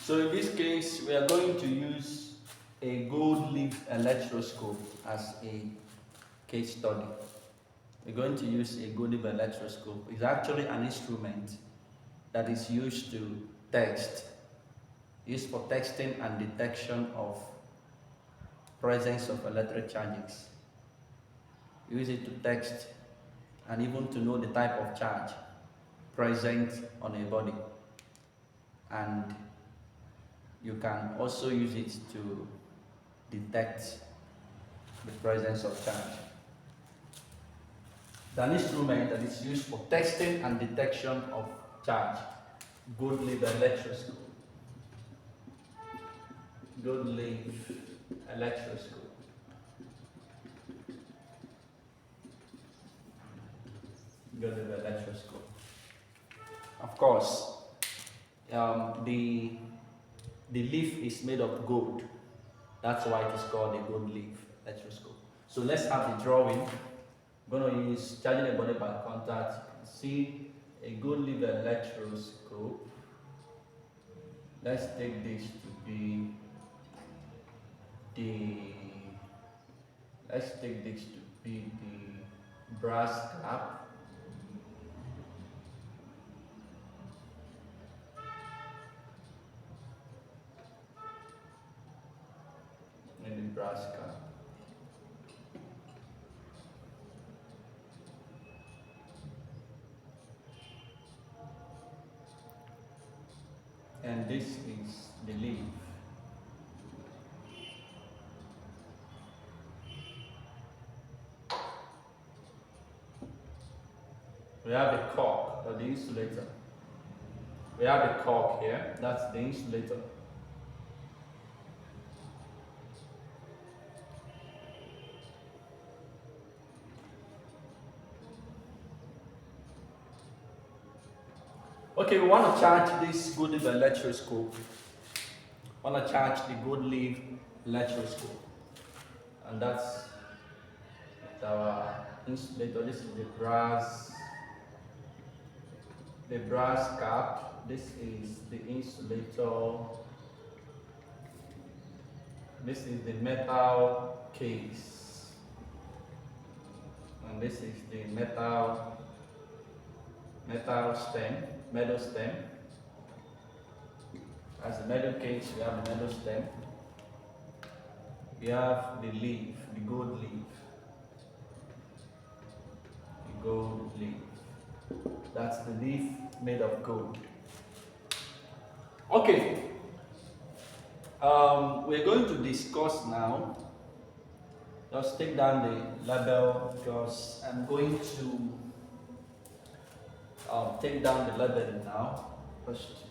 So in this case, we are going to use a gold leaf electroscope as a case study. We're going to use a gold leaf electroscope. It's actually an instrument that is used to test, used for testing and detection of presence of electric charges. Use it to test and even to know the type of charge present on a body. And you can also use it to detect the presence of charge. It's an instrument that is used for testing and detection of charge. Gold leaf electroscope. Gold leaf electroscope. Gold leaf electroscope. Of course, the leaf is made of gold. That's why it is called a gold leaf electroscope. So let's have the drawing. I'm going to use charging a body by contact. You can see a gold leaf electroscope. Let's take this to be the brass cap. And the brass cap. And this is the leaf. We have the cork or the insulator. We have the cork here, that's the insulator. Okay, we want to charge this gold leaf electroscope. We want to charge the gold leaf electroscope. And that's our insulator. This is the brass cap. This is the insulator. This is the metal case. And this is the metal stem. Metal stem. As the metal case, we have the metal stem. We have the leaf, the gold leaf. The gold leaf. That's the leaf made of gold. Okay. We're going to discuss now. Just take down the label because I'm going to take down the labeling now. First, you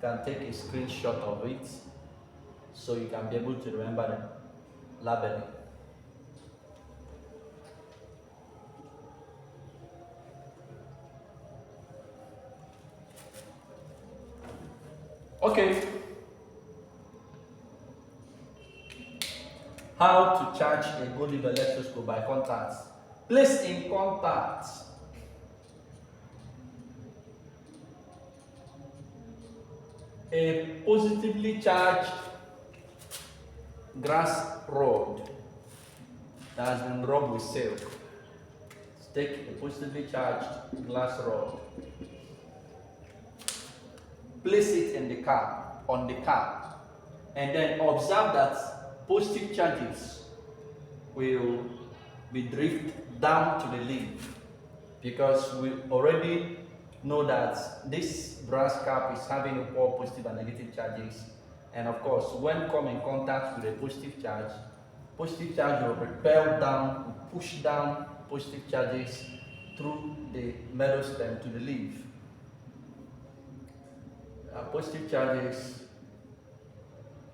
can take a screenshot of it so you can be able to remember the labeling. Okay. How to charge a gold leaf electroscope by contact. Place in contact a positively charged glass rod that has been rubbed with silk. Let's take a positively charged glass rod. Place it in the cap, on the cap, and then observe that positive charges will be drifted down to the leaf, because we already know that this brass cap is having equal positive and negative charges, and of course when come in contact with a positive charge will repel down, will push down positive charges through the metal stem to the leaf. Positive charges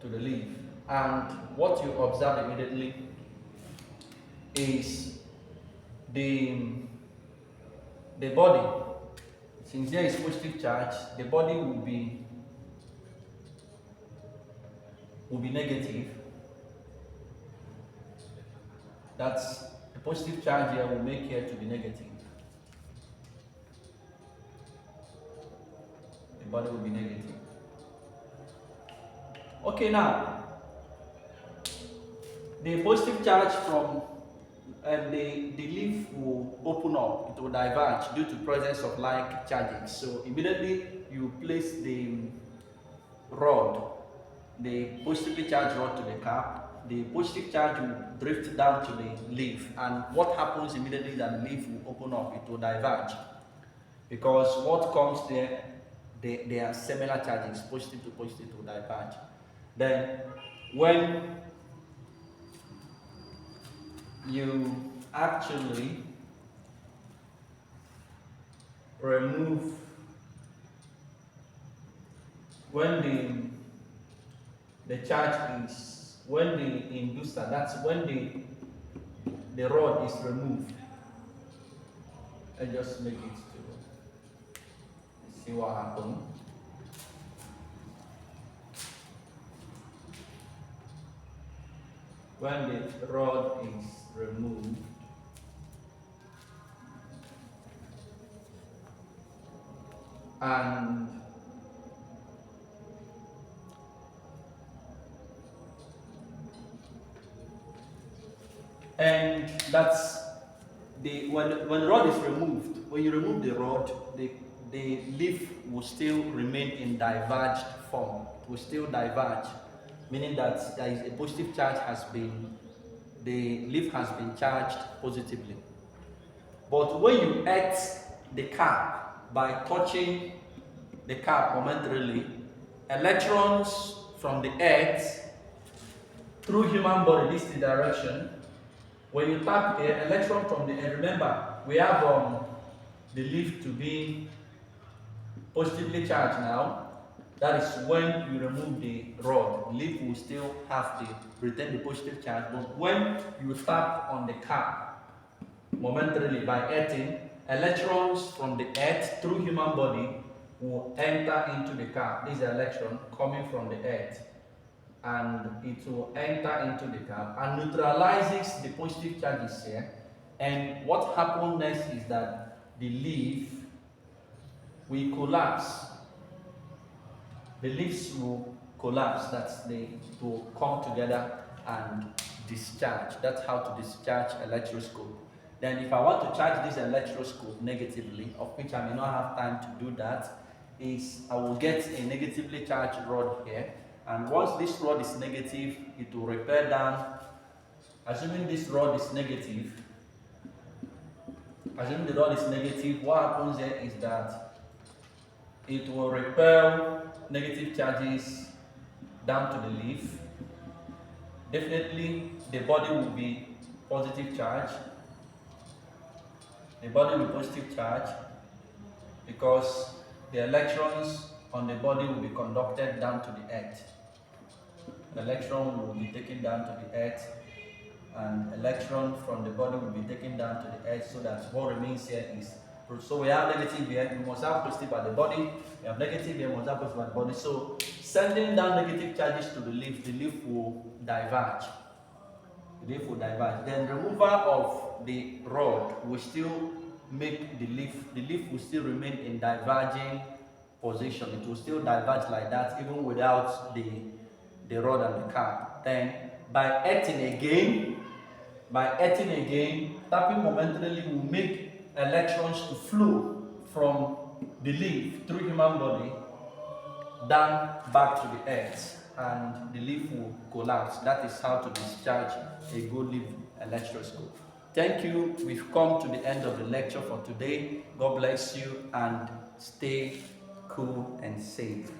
to the leaf, and what you observe immediately is the body. Since there is positive charge, the body will be negative. That's the positive charge here will make here to be negative. The body will be negative. Okay, now the positive charge from the leaf will open up, it will diverge due to presence of like charging. So immediately you place the rod, the positively charged rod to the cap, the positive charge will drift down to the leaf, and what happens immediately is that the leaf will open up, it will diverge. Because what comes there, they are similar charges, positive to positive to diverge. Then when you actually remove, when the charge is, when the inducer, that's when the rod is removed, and just make it to see what happens. When the rod is removed, and that's when the rod is removed, when you remove the rod, the leaf will still remain in diverged form. It will still diverge, meaning that there is a positive charge has been, the leaf has been charged positively. But when you earth the cap by touching the cap momentarily, electrons from the earth through human body, this is the direction. When you tap the electron from the earth, remember we have the leaf to be positively charged now. That is when you remove the rod, the leaf will still have the retain the positive charge. But when you tap on the cap momentarily by earthing, electrons from the earth through human body will enter into the cap. This is the electron coming from the earth, and it will enter into the cap and neutralizes the positive charges here. And what happens next is that the leaf will collapse. The leaves will collapse, it will come together and discharge. That's how to discharge electroscope. Then if I want to charge this electroscope negatively, of which I may not have time to do that, is I will get a negatively charged rod here, and once this rod is negative, it will repel down. Assuming this rod is negative, assuming the rod is negative, what happens here is that it will repel negative charges down to the leaf. Definitely the body will be positive charge. The body will be positive charge because the electrons on the body will be conducted down to the earth. The electron will be taken down to the earth, and electron from the body will be taken down to the earth, so that what remains here is, so we have negative here, we must have positive at the body, we have negative here, we must have positive at the body. So sending down negative charges to the leaf will diverge. The leaf will diverge. Then removal of the rod will still make the leaf will still remain in diverging position. It will still diverge like that even without the rod and the cap. Then by earthing again, tapping momentarily will make electrons to flow from the leaf through human body down back to the earth, and the leaf will collapse. That is how to discharge a good leaf electroscope. Thank you. We've come to the end of the lecture for today. God bless you and stay cool and safe.